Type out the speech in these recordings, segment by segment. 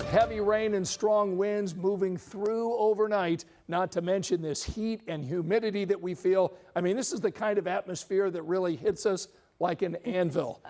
Heavy rain and strong winds moving through overnight, not to mention this heat and humidity that we feel. I mean, this is the kind of atmosphere that really hits us like an anvil.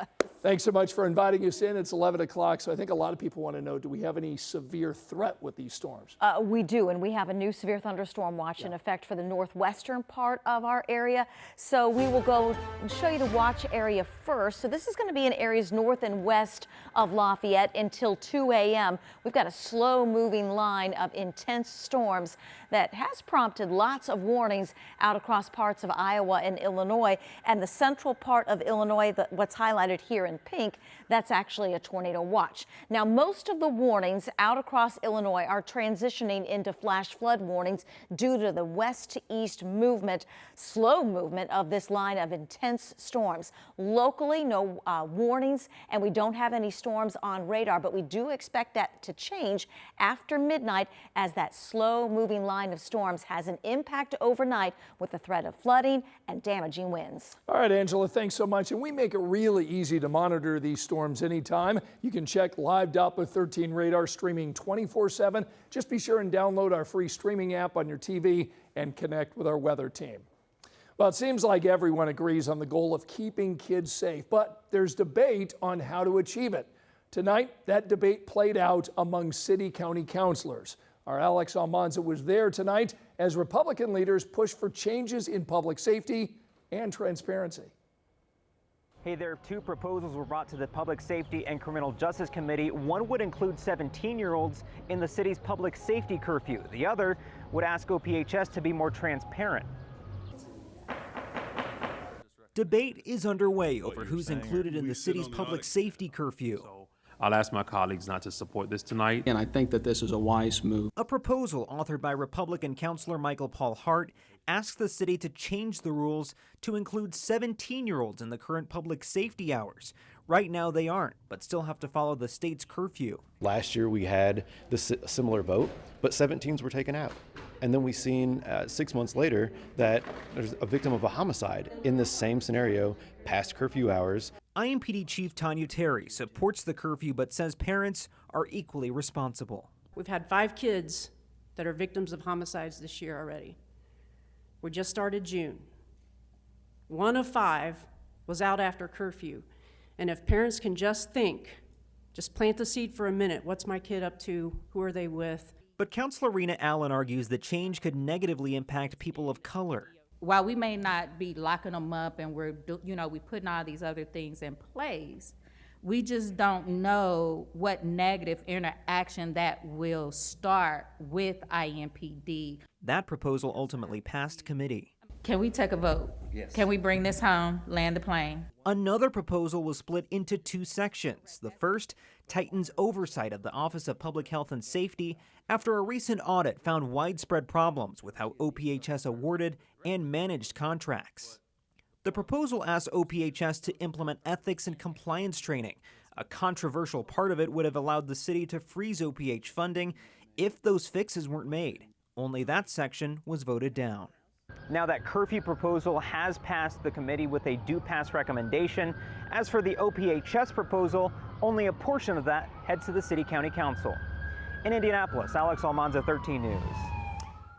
Thanks so much for inviting us in. It's 11 o'clock, so I think a lot of people want to know, do we have any severe threat with these storms? We do, and we have a new severe thunderstorm watch in effect for the northwestern part of our area. So we will go and show you the watch area first. So this is going to be in areas north and west of Lafayette until 2 a.m. We've got a slow-moving line of intense storms that has prompted lots of warnings out across parts of Iowa and Illinois. And the central part of Illinois, what's highlighted here in pink, that's actually a tornado watch. Now, most of the warnings out across Illinois are transitioning into flash flood warnings due to the west to east movement, slow movement of this line of intense storms. Locally, no warnings, and we don't have any storms on radar, but we do expect that to change after midnight as that slow moving line of storms has an impact overnight with the threat of flooding and damaging winds. All right, Angela, thanks so much. And we make it really easy to monitor these storms anytime. You can check live Doppler 13 radar streaming 24/7. Just be sure and download our free streaming app on your TV and connect with our weather team. Well, it seems like everyone agrees on the goal of keeping kids safe, but there's debate on how to achieve it. Tonight, that debate played out among city-county councilors. Our Alex Almanza was there tonight as Republican leaders push for changes in public safety and transparency. Hey there, two proposals were brought to the Public Safety and Criminal Justice Committee. One would include 17-year-olds in the city's public safety curfew. The other would ask OPHS to be more transparent. Debate is underway over who's included in the city's public safety curfew. I'll ask my colleagues not to support this tonight. And I think that this is a wise move. A proposal authored by Republican Councilor Michael Paul Hart asks the city to change the rules to include 17-year-olds in the current public safety hours. Right now they aren't, but still have to follow the state's curfew. Last year we had the similar vote, but 17s were taken out. And then we've seen 6 months later that there's a victim of a homicide in this same scenario past curfew hours. IMPD Chief Tanya Terry supports the curfew but says parents are equally responsible. We've had 5 kids that are victims of homicides this year already. We just started June. 1 of 5 was out after curfew. And if parents can just think, just plant the seed for a minute, what's my kid up to, who are they with? But Councilor Rena Allen argues that change could negatively impact people of color. While we may not be locking them up and we're putting all these other things in place, we just don't know what negative interaction that will start with IMPD. That proposal ultimately passed committee. Can we take a vote? Yes. Can we bring this home, land the plane? Another proposal was split into 2 sections. The first tightens oversight of the Office of Public Health and Safety after a recent audit found widespread problems with how OPHS awarded and managed contracts. The proposal asks OPHS to implement ethics and compliance training. A controversial part of it would have allowed the city to freeze OPH funding if those fixes weren't made. Only that section was voted down. Now that curfew proposal has passed the committee with a do-pass recommendation. As for the OPHS proposal, only a portion of that heads to the City-County Council. In Indianapolis, Alex Almanza, 13 News.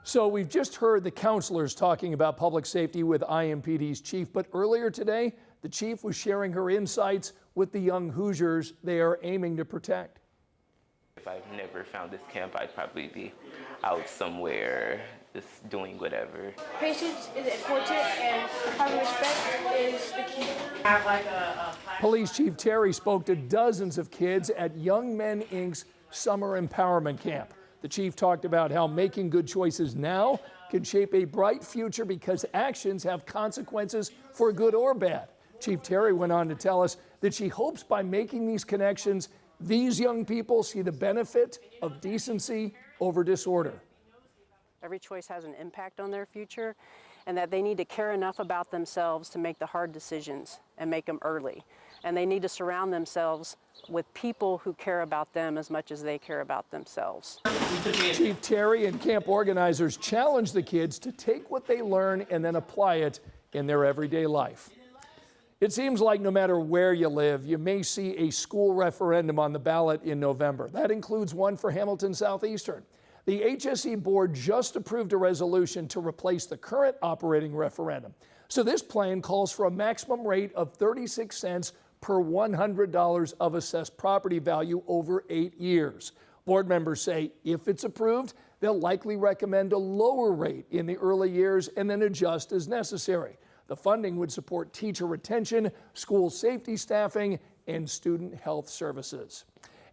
So we've just heard the councilors talking about public safety with IMPD's chief, but earlier today, the chief was sharing her insights with the young Hoosiers they are aiming to protect. If I've never found this camp, I'd probably be out somewhere just doing whatever. Patience is important and having respect is the key. Police Chief Terry spoke to dozens of kids at Young Men Inc.'s Summer Empowerment Camp. The chief talked about how making good choices now can shape a bright future because actions have consequences for good or bad. Chief Terry went on to tell us that she hopes by making these connections, these young people see the benefit of decency over disorder. Every choice has an impact on their future, and that they need to care enough about themselves to make the hard decisions and make them early. And they need to surround themselves with people who care about them as much as they care about themselves. Chief Terry and camp organizers challenge the kids to take what they learn and then apply it in their everyday life. It seems like no matter where you live, you may see a school referendum on the ballot in November. That includes one for Hamilton Southeastern. The HSE board just approved a resolution to replace the current operating referendum. So this plan calls for a maximum rate of 36 cents per $100 of assessed property value over 8 years. Board members say if it's approved, they'll likely recommend a lower rate in the early years and then adjust as necessary. The funding would support teacher retention, school safety staffing, and student health services.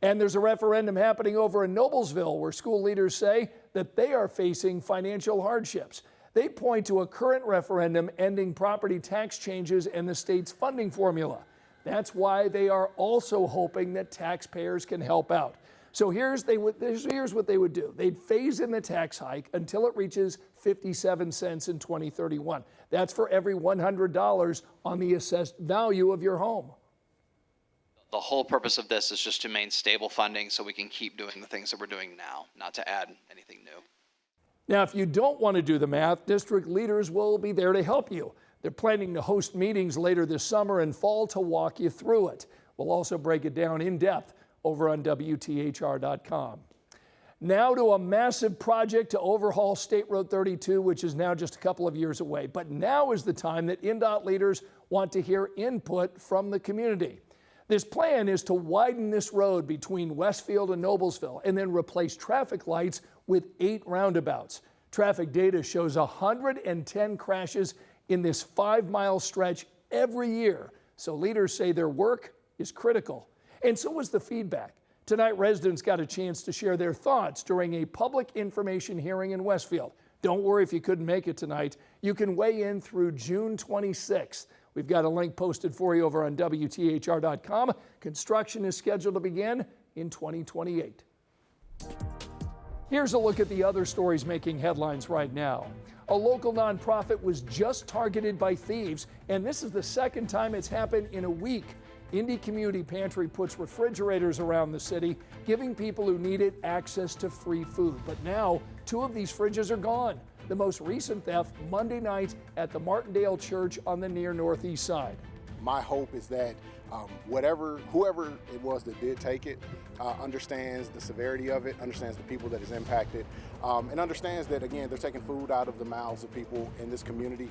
And there's a referendum happening over in Noblesville where school leaders say that they are facing financial hardships. They point to a current referendum ending property tax changes and the state's funding formula. That's why they are also hoping that taxpayers can help out. So here's what they would do. They'd phase in the tax hike until it reaches 57 cents in 2031. That's for every $100 on the assessed value of your home. The whole purpose of this is just to maintain stable funding so we can keep doing the things that we're doing now, not to add anything new. Now, if you don't want to do the math, district leaders will be there to help you. They're planning to host meetings later this summer and fall to walk you through it. We'll also break it down in depth over on WTHR.com. Now to a massive project to overhaul State Road 32, which is now just a couple of years away. But now is the time that INDOT leaders want to hear input from the community. This plan is to widen this road between Westfield and Noblesville and then replace traffic lights with 8 roundabouts. Traffic data shows 110 crashes in this 5-mile stretch every year. So leaders say their work is critical. And so was the feedback. Tonight, residents got a chance to share their thoughts during a public information hearing in Westfield. Don't worry if you couldn't make it tonight. You can weigh in through June 26th. We've got a link posted for you over on WTHR.com. Construction is scheduled to begin in 2028. Here's a look at the other stories making headlines right now. A local nonprofit was just targeted by thieves, and this is the second time it's happened in a week. Indy Community Pantry puts refrigerators around the city, giving people who need it access to free food. But now, 2 of these fridges are gone. The most recent theft Monday night at the Martindale Church on the near northeast side. My hope is that whoever it was that did take it understands the severity of it, understands the people that is impacted, and understands that, again, they're taking food out of the mouths of people in this community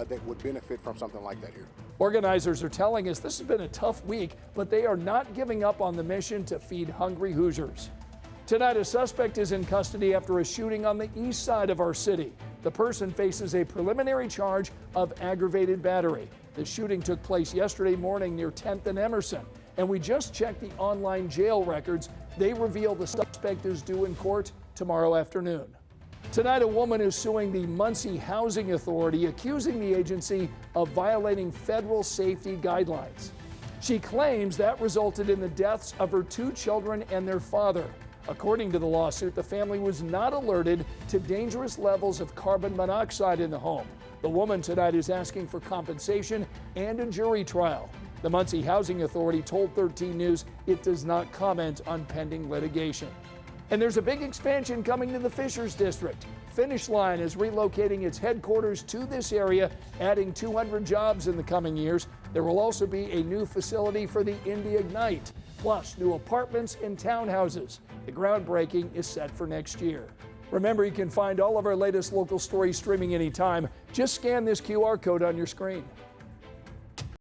that would benefit from something like that here. Organizers are telling us this has been a tough week, but they are not giving up on the mission to feed hungry Hoosiers. Tonight, a suspect is in custody after a shooting on the east side of our city. The person faces a preliminary charge of aggravated battery. The shooting took place yesterday morning near 10th and Emerson, and we just checked the online jail records. They reveal the suspect is due in court tomorrow afternoon. Tonight, a woman is suing the Muncie Housing Authority, accusing the agency of violating federal safety guidelines. She claims that resulted in the deaths of her 2 children and their father. According to the lawsuit, the family was not alerted to dangerous levels of carbon monoxide in the home. The woman tonight is asking for compensation and a jury trial. The Muncie Housing Authority told 13 News it does not comment on pending litigation. And there's a big expansion coming to the Fishers District. Finish Line is relocating its headquarters to this area, adding 200 jobs in the coming years. There will also be a new facility for the Indy Ignite, plus new apartments and townhouses. The groundbreaking is set for next year. Remember, you can find all of our latest local stories streaming anytime. Just scan this QR code on your screen.